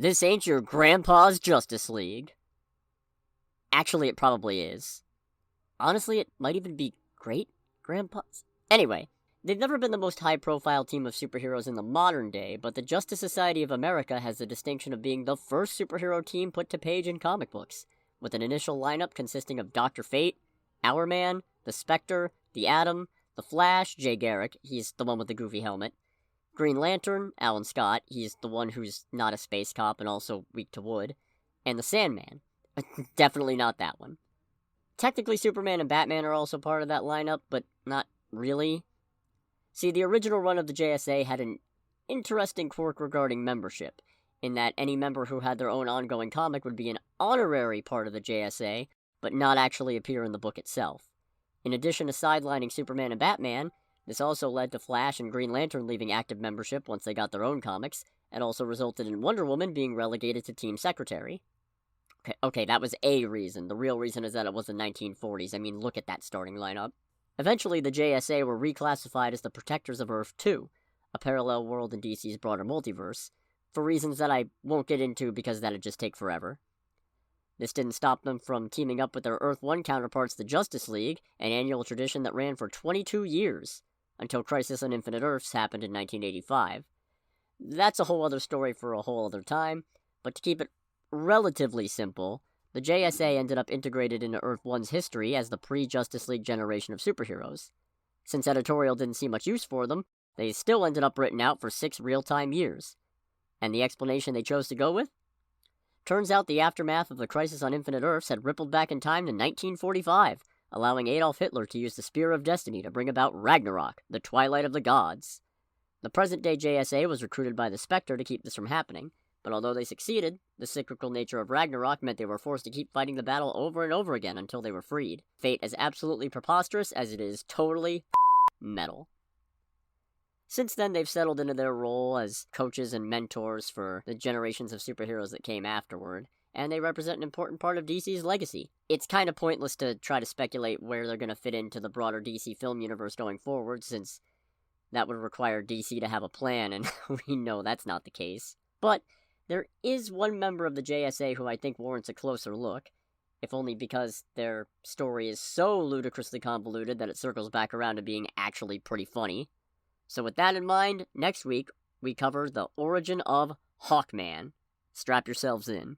This ain't your grandpa's Justice League. Actually, it probably is. Honestly, it might even be great-grandpa's. Anyway, they've never been the most high-profile team of superheroes in the modern day, but the Justice Society of America has the distinction of being the first superhero team put to page in comic books, with an initial lineup consisting of Dr. Fate, Hourman, the Spectre, the Atom, the Flash, Jay Garrick, he's the one with the goofy helmet, Green Lantern, Alan Scott, he's the one who's not a space cop and also weak to wood, and the Sandman. Definitely not that one. Technically, Superman and Batman are also part of that lineup, but not really. See, the original run of the JSA had an interesting quirk regarding membership, in that any member who had their own ongoing comic would be an honorary part of the JSA, but not actually appear in the book itself. In addition to sidelining Superman and Batman, this also led to Flash and Green Lantern leaving active membership once they got their own comics, and also resulted in Wonder Woman being relegated to Team Secretary. Okay, that was a reason. The real reason is that it was the 1940s. I mean, look at that starting lineup. Eventually, the JSA were reclassified as the Protectors of Earth 2, a parallel world in DC's broader multiverse, for reasons that I won't get into because that'd just take forever. This didn't stop them from teaming up with their Earth 1 counterparts, the Justice League, an annual tradition that ran for 22 years, until Crisis on Infinite Earths happened in 1985. That's a whole other story for a whole other time, but to keep it relatively simple, the JSA ended up integrated into Earth 1's history as the pre-Justice League generation of superheroes. Since editorial didn't see much use for them, they still ended up written out for 6 real-time years. And the explanation they chose to go with? Turns out the aftermath of the Crisis on Infinite Earths had rippled back in time to 1945, allowing Adolf Hitler to use the Spear of Destiny to bring about Ragnarok, the twilight of the gods. The present-day JSA was recruited by the Spectre to keep this from happening, but although they succeeded, the cyclical nature of Ragnarok meant they were forced to keep fighting the battle over and over again until they were freed. Fate as absolutely preposterous as it is totally metal. Since then, they've settled into their role as coaches and mentors for the generations of superheroes that came afterward, and they represent an important part of DC's legacy. It's kind of pointless to try to speculate where they're going to fit into the broader DC film universe going forward, since that would require DC to have a plan, and we know that's not the case. But there is one member of the JSA who I think warrants a closer look, if only because their story is so ludicrously convoluted that it circles back around to being actually pretty funny. So with that in mind, next week, we cover the origin of Hawkman. Strap yourselves in.